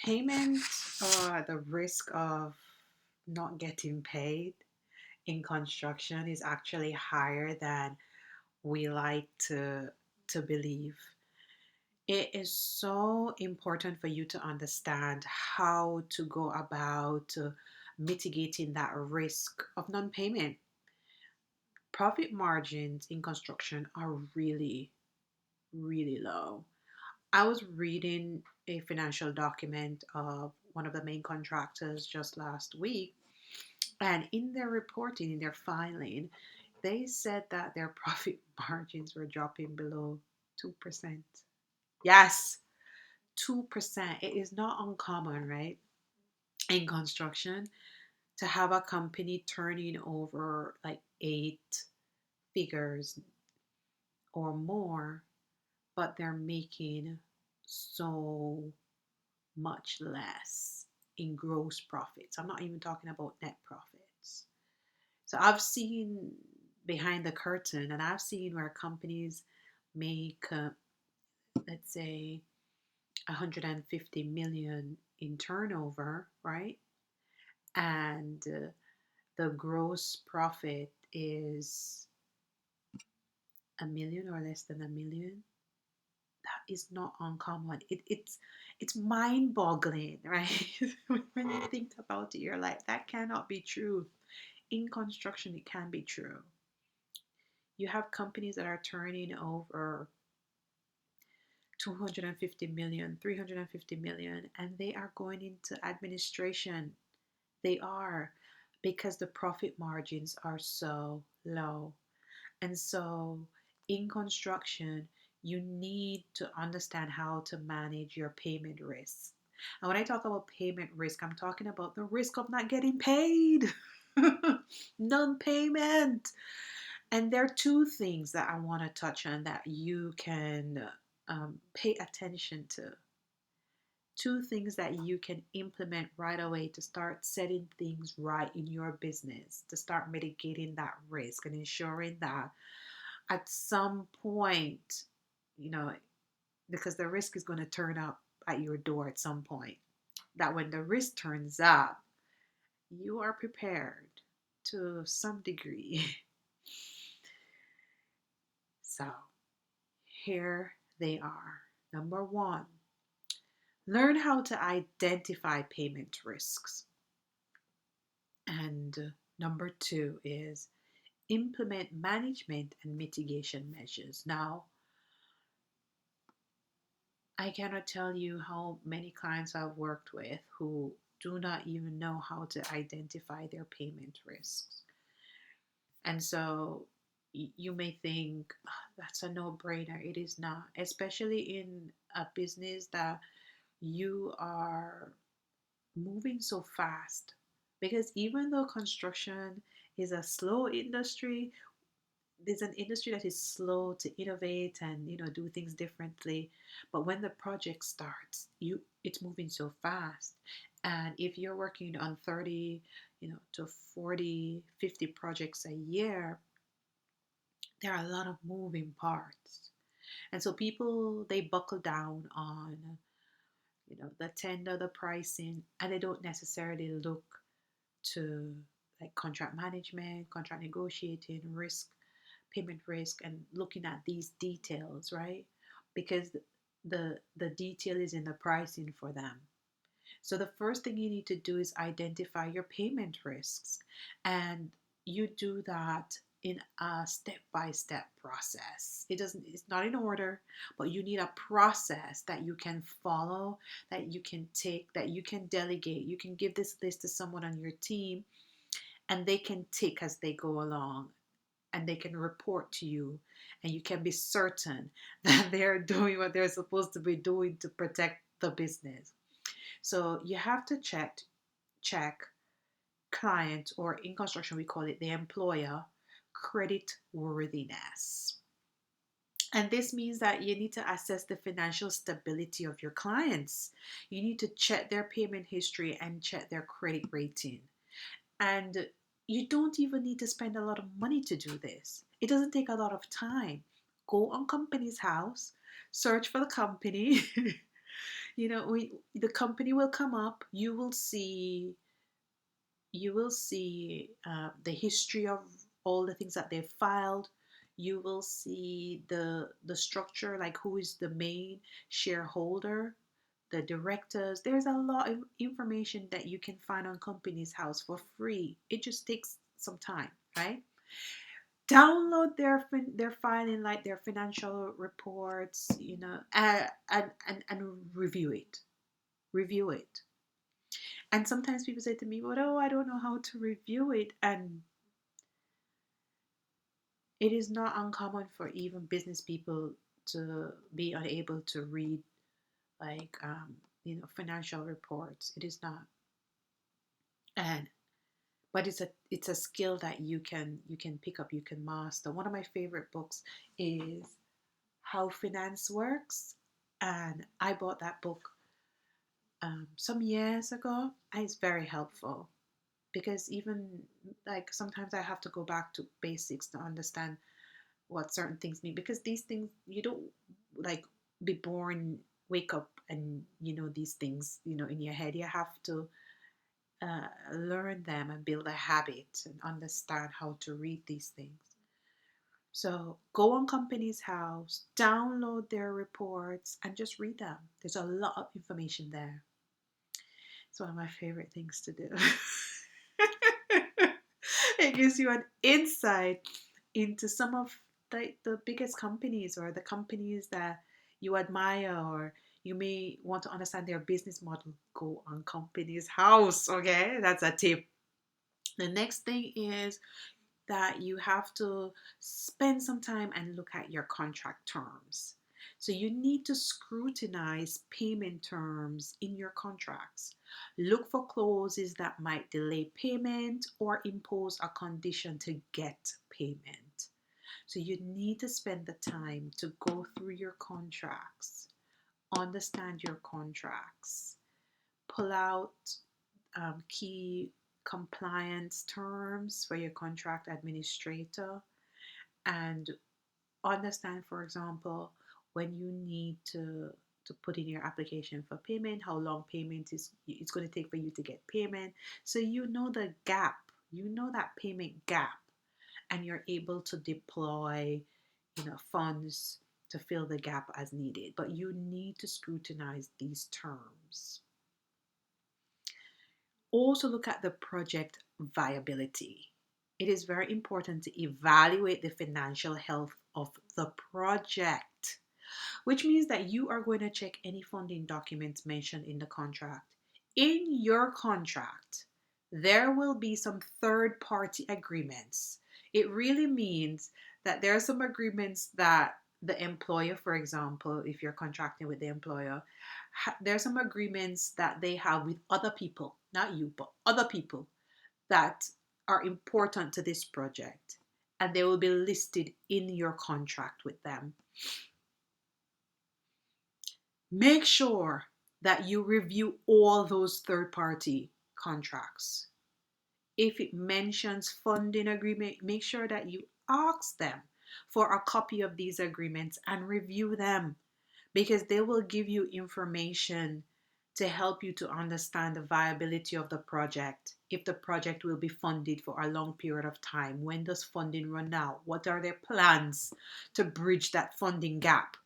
Payment, the risk of not getting paid in construction is actually higher than we like to believe. It is so important for you to understand how to go about mitigating that risk of non-payment. Profit margins in construction are really, really low. I was reading a financial document of one of the main contractors just last week, and in their reporting, in their filing, they said that their profit margins were dropping below 2%. Yes, 2%. It is not uncommon, right, in construction to have a company turning over like eight figures or more, but they're making so much less in gross profits. I'm not even talking about net profits. So I've seen behind the curtain, and I've seen where companies make, let's say, 150 million in turnover, right? And the gross profit is a million or less than a million. That is not uncommon. It's mind-boggling, right? When you think about it, you're like, that cannot be true. In construction, it can be true. You have companies that are turning over 250 million, 350 million, and they are going into administration. They are, because the profit margins are so low. And so in construction, you need to understand how to manage your payment risk. And when I talk about payment risk, I'm talking about the risk of not getting paid, non payment. And there are two things that I want to touch on that you can pay attention to. Two things that you can implement right away to start setting things right in your business, to start mitigating that risk and ensuring that at some point, you know, because the risk is going to turn up at your door at some point, that when the risk turns up, you are prepared to some degree. So here they are. Number one, learn how to identify payment risks. And number two is implement management and mitigation measures. Now, I cannot tell you how many clients I've worked with who do not even know how to identify their payment risks. And so you may think, "Ah, that's a no brainer." It is not, especially in a business that you are moving so fast. Because even though construction is a slow industry, there's an industry that is slow to innovate and do things differently. But when the project starts, it's moving so fast. And if you're working on 30 to 40, 50 projects a year, there are a lot of moving parts. And so people, they buckle down on the tender, the pricing, and they don't necessarily look to like contract management, contract negotiating, risk, payment risk, and looking at these details, right? Because the detail is in the pricing for them. So the first thing you need to do is identify your payment risks, and you do that in a step-by-step process. It's not in order, but you need a process that you can follow, that you can take, that you can delegate. You can give this list to someone on your team, and they can take as they go along, and they can report to you, and you can be certain that they're doing what they're supposed to be doing to protect the business. So you have to check client, or in construction we call it the employer, credit worthiness. And this means that you need to assess the financial stability of your clients. You need to check their payment history and check their credit rating. And you don't even need to spend a lot of money to do this. It doesn't take a lot of time. Go on company's house, search for the company. The company will come up. You will see the history of all the things that they've filed. You will see the structure, like who is the main shareholder, the directors. There's a lot of information that you can find on Companies House for free. It just takes some time, right? Download their filing, like their financial reports, and review it. Review it. And sometimes people say to me, "But oh, I don't know how to review it." And it is not uncommon for even business people to be unable to read, like financial reports. It is not. And but it's a skill that you can pick up, you can master. One of my favorite books is How Finance Works, and I bought that book some years ago, and it's very helpful because even like sometimes I have to go back to basics to understand what certain things mean, because these things you don't like be born, wake up and these things in your head. You have to learn them and build a habit and understand how to read these things. So go on Companies House, download their reports, and just read them. There's a lot of information there. It's one of my favorite things to do. It gives you an insight into some of the biggest companies, or the companies that you admire, or you may want to understand their business model. Go on Companies House. Okay, that's a tip. The next thing is that you have to spend some time and look at your contract terms. So you need to scrutinize payment terms in your contracts. Look for clauses that might delay payment or impose a condition to get payment. So you need to spend the time to go through your contracts, understand your contracts, pull out key compliance terms for your contract administrator, and understand, for example, when you need to put in your application for payment, how long payment is it's going to take for you to get payment. So you know the gap, you know that payment gap, and you're able to deploy funds to fill the gap as needed. But you need to scrutinize these terms. Also look at the project viability. It is very important to evaluate the financial health of the project, which means that you are going to check any funding documents mentioned in the contract. In your contract, there will be some third party agreements. It really means that there are some agreements that the employer, for example, if you're contracting with the employer, there are some agreements that they have with other people, not you, but other people that are important to this project, and they will be listed in your contract with them. Make sure that you review all those third party contracts. If it mentions funding agreement, make sure that you ask them for a copy of these agreements and review them, because they will give you information to help you to understand the viability of the project. If the project will be funded for a long period of time, when does funding run out? What are their plans to bridge that funding gap?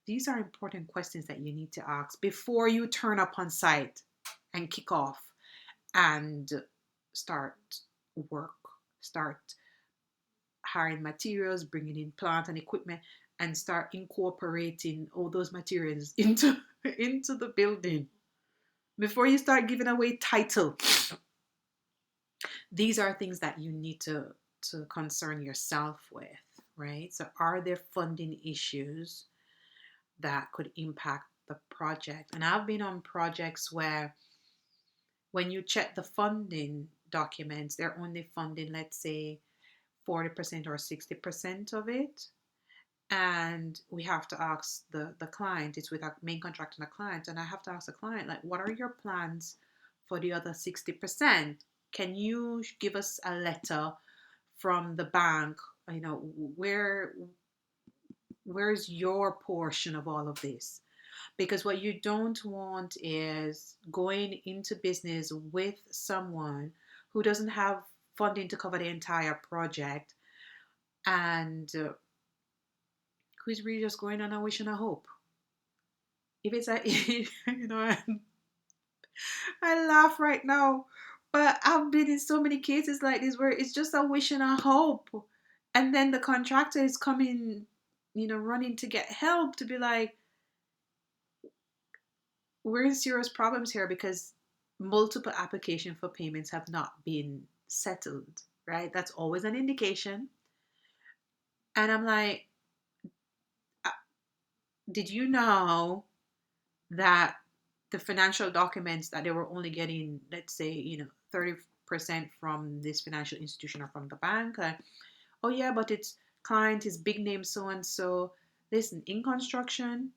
These are important questions that you need to ask before you turn up on site and kick off and start work, start hiring materials, bringing in plant and equipment, and start incorporating all those materials into the building before you start giving away title. These are things that you need to concern yourself with, right? So are there funding issues that could impact the project? And I've been on projects where when you check the funding documents, they're only funding, let's say, 40% or 60% of it. And we have to ask the client, it's with our main contractor and the client, and I have to ask the client, like, what are your plans for the other 60%? Can you give us a letter from the bank? Where's your portion of all of this? Because what you don't want is going into business with someone who doesn't have funding to cover the entire project, and who's really just going on a wish and a hope. If it's a, I laugh right now, but I've been in so many cases like this where it's just a wish and a hope, and then the contractor is coming, running to get help to be like, we're in serious problems here because multiple application for payments have not been settled, right? That's always an indication. And I'm like, uh, did you know that the financial documents that they were only getting, let's say, 30% from this financial institution or from the bank? Oh, yeah, but it's client is big name so and so. Listen, in construction,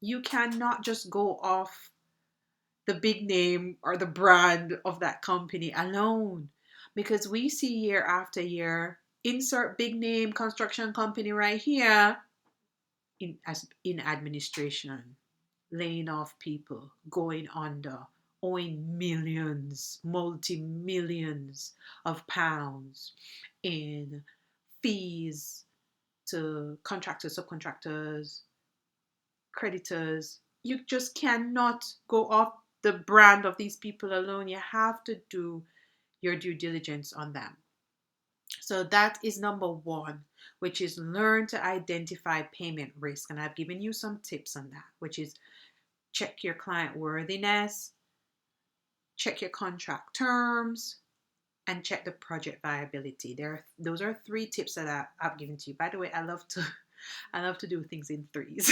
you cannot just go off the big name or the brand of that company alone, because we see year after year, insert big name construction company right here in administration, laying off people, going under, owing millions, multi-millions of pounds in fees to contractors, subcontractors, creditors. You just cannot go off the brand of these people alone. You have to do your due diligence on them. So that is number one, which is learn to identify payment risk. And I've given you some tips on that, which is check your client worthiness, check your contract terms, and check the project viability. Those are three tips that I've given to you. By the way, I love to do things in threes.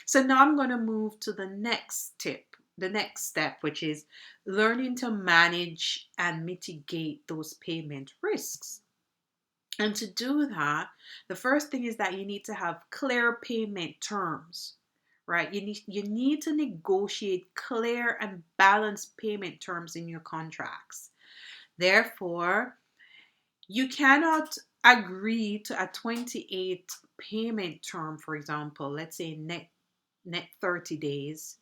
So now I'm going to move to the next tip, the next step, which is learning to manage and mitigate those payment risks. And to do that, the first thing is that you need to have clear payment terms, right? You need to negotiate clear and balanced payment terms in your contracts. Therefore, you cannot agree to a 28 payment term, for example, let's say net 30 days.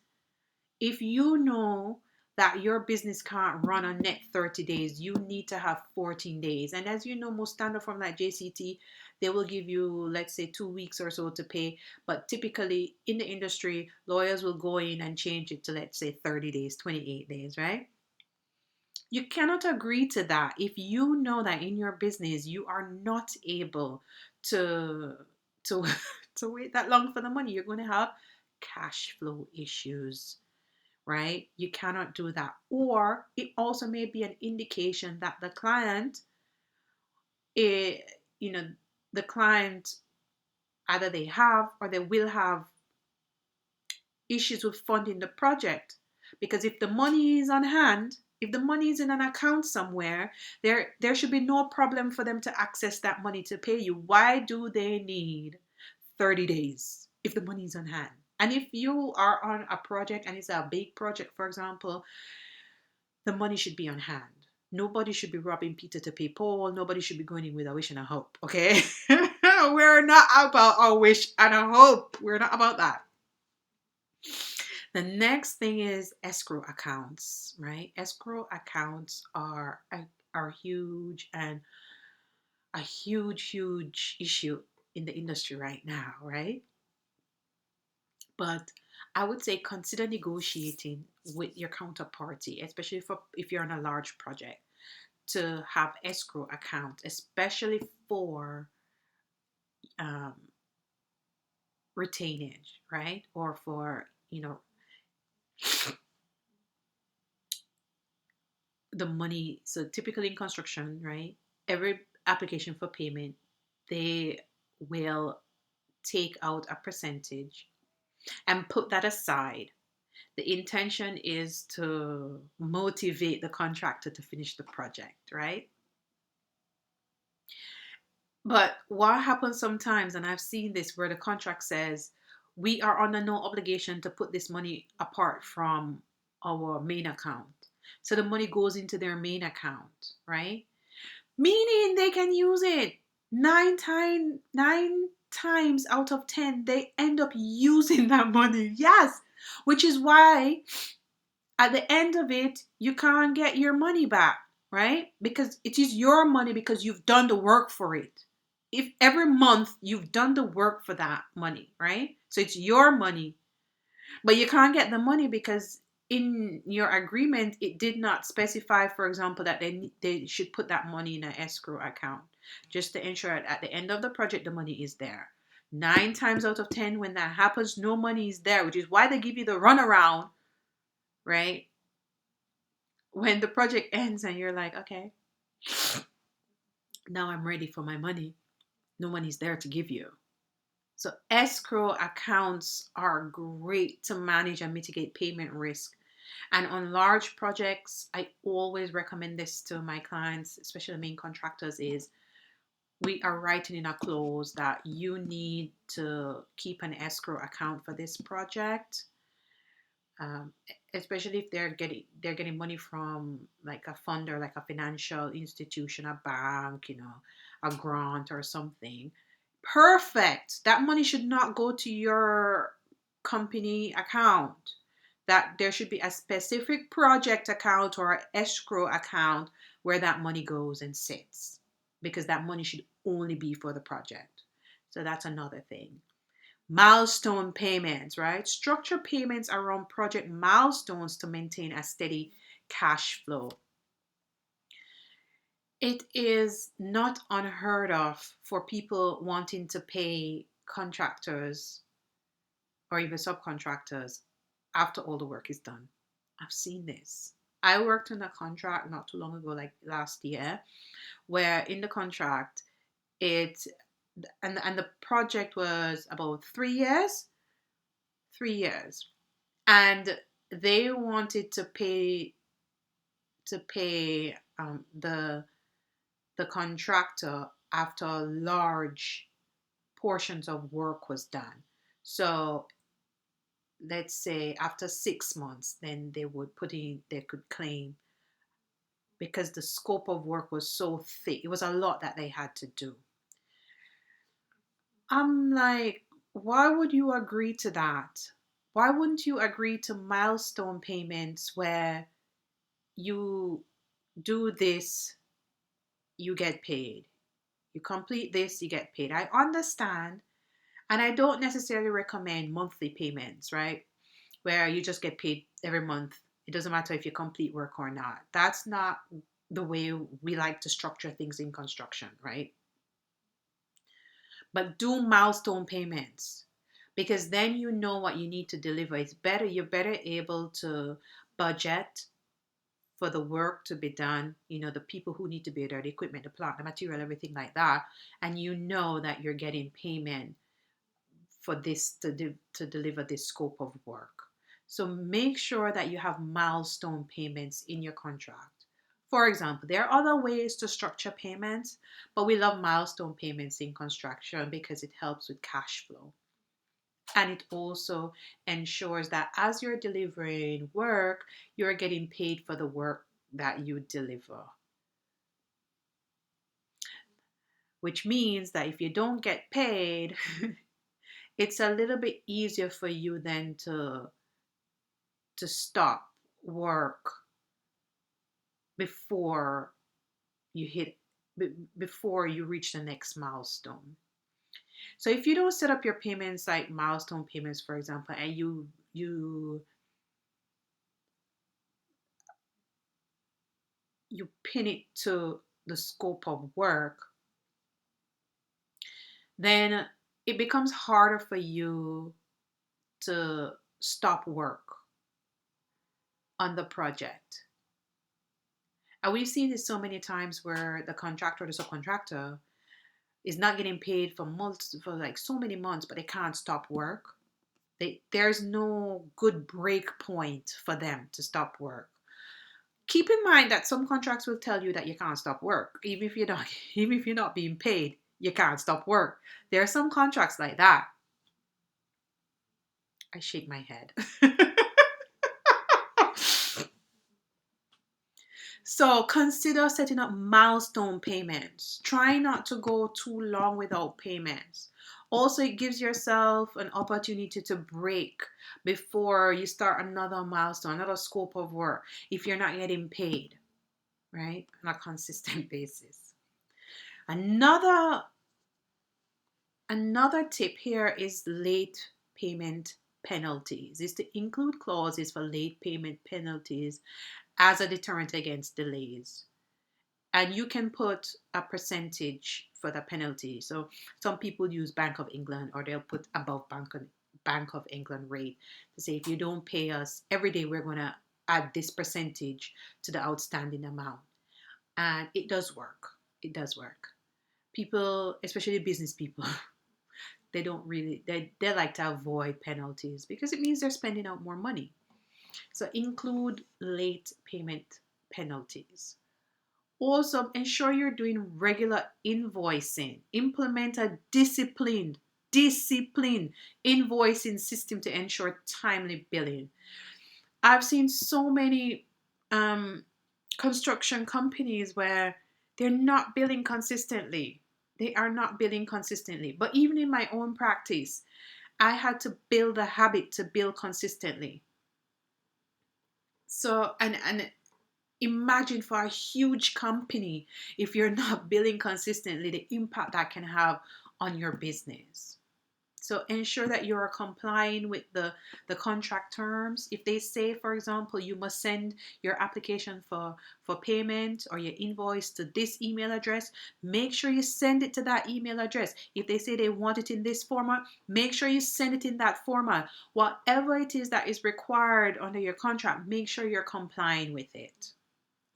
If you know that your business can't run on net 30 days, you need to have 14 days. And as you know, most standard firm like JCT, they will give you, let's say, 2 weeks or so to pay. But typically in the industry, lawyers will go in and change it to, let's say, 30 days, 28 days, right? You cannot agree to that if you know that in your business you are not able to to to wait that long for the money. You're going to have cash flow issues, right? You cannot do that. Or it also may be an indication that the client, it, you know, the client, either they have or they will have issues with funding the project. Because if the money is on hand, if the money is in an account somewhere, there should be no problem for them to access that money to pay you. Why do they need 30 days if the money is on hand? And if you are on a project and it's a big project, for example, the money should be on hand. Nobody should be robbing Peter to pay Paul. Nobody should be going in with a wish and a hope. Okay? We're not about a wish and a hope. We're not about that. The next thing is escrow accounts, right? Escrow accounts are huge, and a huge issue in the industry right now, right? But I would say consider negotiating with your counterparty, especially if you're on a large project, to have escrow account, especially for um, retainage, right? Or for the money. So typically in construction, right? Every application for payment, they will take out a percentage and put that aside. The intention is to motivate the contractor to finish the project, right? But what happens sometimes, and I've seen this where the contract says, we are under no obligation to put this money apart from our main account. So the money goes into their main account, right? Meaning they can use it nine times out of 10, they end up using that money. Yes. Which is why at the end of it, you can't get your money back, right? Because it is your money because you've done the work for it. If every month you've done the work for that money, right? So it's your money, but you can't get the money because in your agreement it did not specify, for example, that they should put that money in an escrow account just to ensure that at the end of the project the money is there. 9 times out of 10, when that happens, no money is there, which is why they give you the runaround, right? When the project ends and you're like, okay, now I'm ready for my money. No money's there to give you. So escrow accounts are great to manage and mitigate payment risk. And on large projects, I always recommend this to my clients, especially main contractors, is we are writing in a clause that you need to keep an escrow account for this project. Um, Especially if they're getting money from like a funder, like a financial institution, a bank, a grant or something. Perfect. That money should not go to your company account. That there should be a specific project account or escrow account where that money goes and sits, because that money should only be for the project. So that's another thing. Milestone payments, right? Structure payments around project milestones to maintain a steady cash flow. It is not unheard of for people wanting to pay contractors or even subcontractors after all the work is done. I've seen this. I worked on a contract not too long ago, like last year, where in the contract it and the project was about 3 years, 3 years, and they wanted to pay the contractor after large portions of work was done. So let's say after 6 months, then they could claim, because the scope of work was so thick. It was a lot that they had to do. I'm like, why would you agree to that? Why wouldn't you agree to milestone payments where you do this, you get paid? You complete this, you get paid. I understand. And I don't necessarily recommend monthly payments, right? Where you just get paid every month. It doesn't matter if you complete work or not. That's not the way we like to structure things in construction, right? But do milestone payments, because then you know what you need to deliver. You're better able to budget for the work to be done, the people who need to be there, the equipment, the plant, the material, everything like that. And you know that you're getting payment for this to deliver this scope of work. So make sure that you have milestone payments in your contract. For example, there are other ways to structure payments, but we love milestone payments in construction because it helps with cash flow. And it also ensures that as you're delivering work, you're getting paid for the work that you deliver. Which means that if you don't get paid, it's a little bit easier for you then to stop work before you hit before you reach the next milestone. So if you don't set up your payments like milestone payments, for example, and you pin it to the scope of work, then it becomes harder for you to stop work on the project. And we've seen this so many times where the contractor or the subcontractor is not getting paid for months, for like so many months, but they can't stop work. There's no good break point for them to stop work. Keep in mind that some contracts will tell you that you can't stop work, even if you're not being paid. You can't stop work. There are some contracts like that. I shake my head. So consider setting up milestone payments. Try not to go too long without payments. Also, it gives yourself an opportunity to break before you start another milestone, another scope of work, if you're not getting paid, right? On a consistent basis. Another Another tip here is late payment penalties, is to include clauses for late payment penalties as a deterrent against delays. And you can put a percentage for the penalty. So some people use Bank of England, or they'll put above Bank of England rate to say, if you don't pay us every day, we're going to add this percentage to the outstanding amount. And it does work. It does work. People, especially business people, they don't really, they like to avoid penalties because it means they're spending out more money. So include late payment penalties. Also, ensure you're doing regular invoicing. Implement a disciplined invoicing system to ensure timely billing. I've seen so many um, construction companies where they're not billing consistently. They are not billing consistently. But even in my own practice, I had to build a habit to bill consistently. So, and imagine for a huge company, if you're not billing consistently, the impact that can have on your business. So ensure that you are complying with the contract terms. If they say, for example, you must send your application for payment or your invoice to this email address, make sure you send it to that email address. If they say they want it in this format, make sure you send it in that format. Whatever it is that is required under your contract, make sure you're complying with it.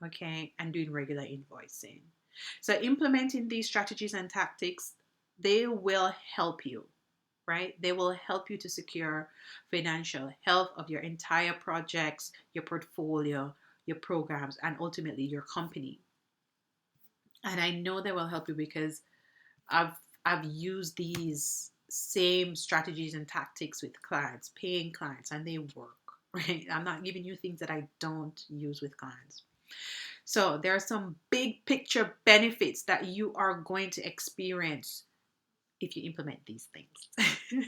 Okay, and doing regular invoicing. So implementing these strategies and tactics, they will help you, right? They will help you to secure financial health of your entire projects, your portfolio, your programs, and ultimately your company. And I know they will help you because I've I've used these same strategies and tactics with clients, paying clients, and they work, right? I'm not giving you things that I don't use with clients. So there are some big picture benefits that you are going to experience if you implement these things.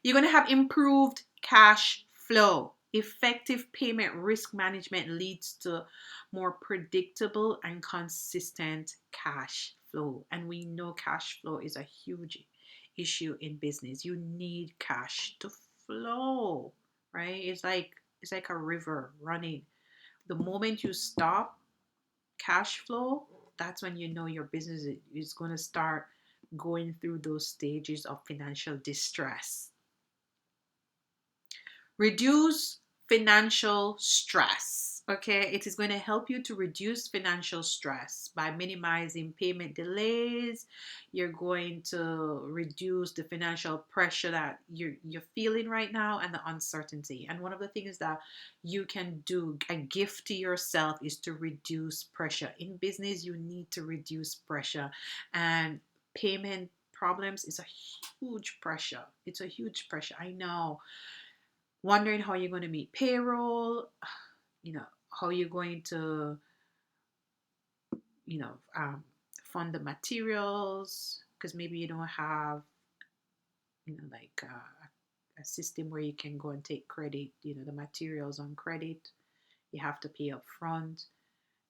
You're going to have improved cash flow. Effective payment risk management leads to more predictable and consistent cash flow. And we know cash flow is a huge issue in business. You need cash to flow, right? It's like a river running. The moment you stop cash flow, that's when you know your business is going to start going through those stages of financial distress. Reduce financial stress. Okay, it is going to help you to reduce financial stress by minimizing payment delays. You're going to reduce the financial pressure that you're feeling right now and the uncertainty. And one of the things that you can do, a gift to yourself, is to reduce pressure. In business, you need to reduce pressure, and payment problems is a huge pressure. It's a huge pressure. I know, wondering how you're going to meet payroll, how you're going to, you know, fund the materials, because maybe you don't have, like a system where you can go and take credit, the materials on credit. You have to pay up front.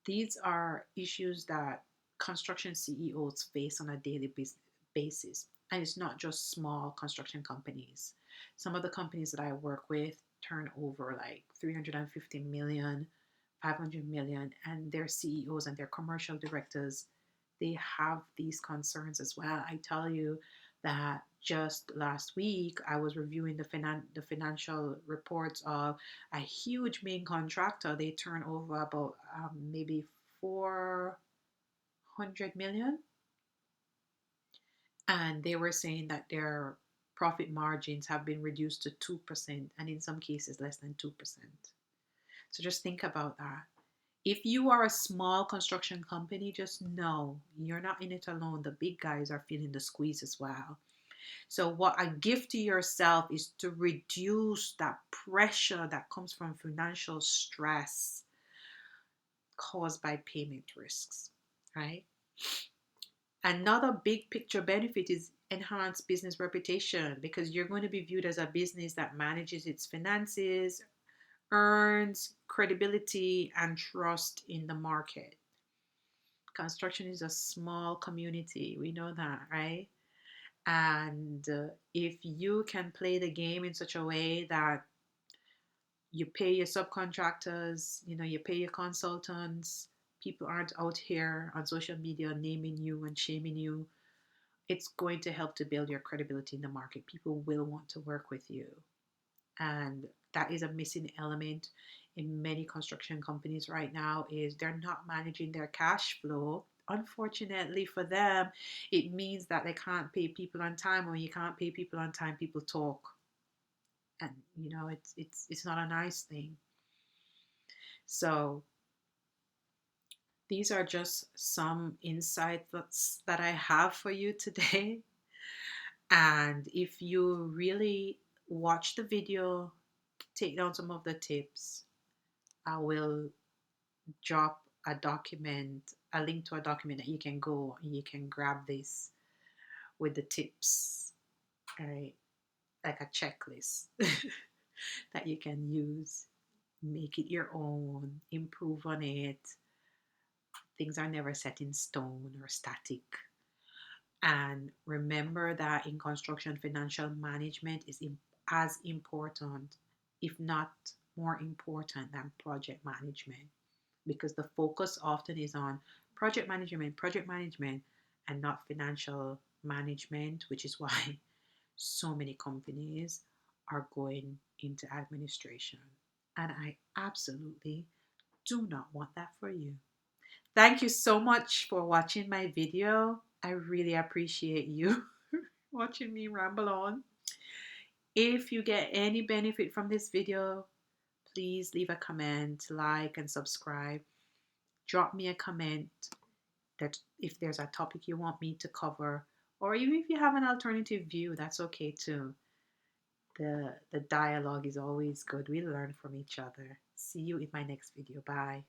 These are issues that construction CEOs face on a daily basis. And it's not just small construction companies. Some of the companies that I work with turn over like 350 million, 500 million, and their CEOs and their commercial directors, they have these concerns as well. I tell you that just last week I was reviewing the financial reports of a huge main contractor. They turn over about maybe 400 million, and they were saying that their profit margins have been reduced to 2%, and in some cases less than 2%. So just think about that. If you are a small construction company, just know you're not in it alone. The big guys are feeling the squeeze as well. So what I give to yourself is to reduce that pressure that comes from financial stress. caused by payment risks, right? Another big picture benefit is enhanced business reputation, because you're going to be viewed as a business that manages its finances, earns credibility and trust in the market. Construction is a small community. We know that, right? And if you can play the game in such a way that you pay your subcontractors, you pay your consultants, people aren't out here on social media naming you and shaming you, it's going to help to build your credibility in the market. People will want to work with you. And that is a missing element in many construction companies right now, is they're not managing their cash flow. Unfortunately for them, it means that they can't pay people on time. When you can't pay people on time, people talk, and it's not a nice thing. So these are just some insights that I have for you today. And if you really watch the video, take down some of the tips, I will drop a link to a document that you can go and you can grab this with the tips, all right? Like a checklist that you can use, make it your own, improve on it. Things are never set in stone or static. And remember that in construction, financial management is as important, if not more important, than project management, because the focus often is on project management, and not financial management, which is why so many companies are going into administration. And I absolutely do not want that for you. Thank you so much for watching my video. I really appreciate you watching me ramble on. If you get any benefit from this video, please leave a comment, like, and subscribe. Drop me a comment that if there's a topic you want me to cover, or even if you have an alternative view, that's okay too. The dialogue is always good. We learn from each other. See you in my next video. Bye.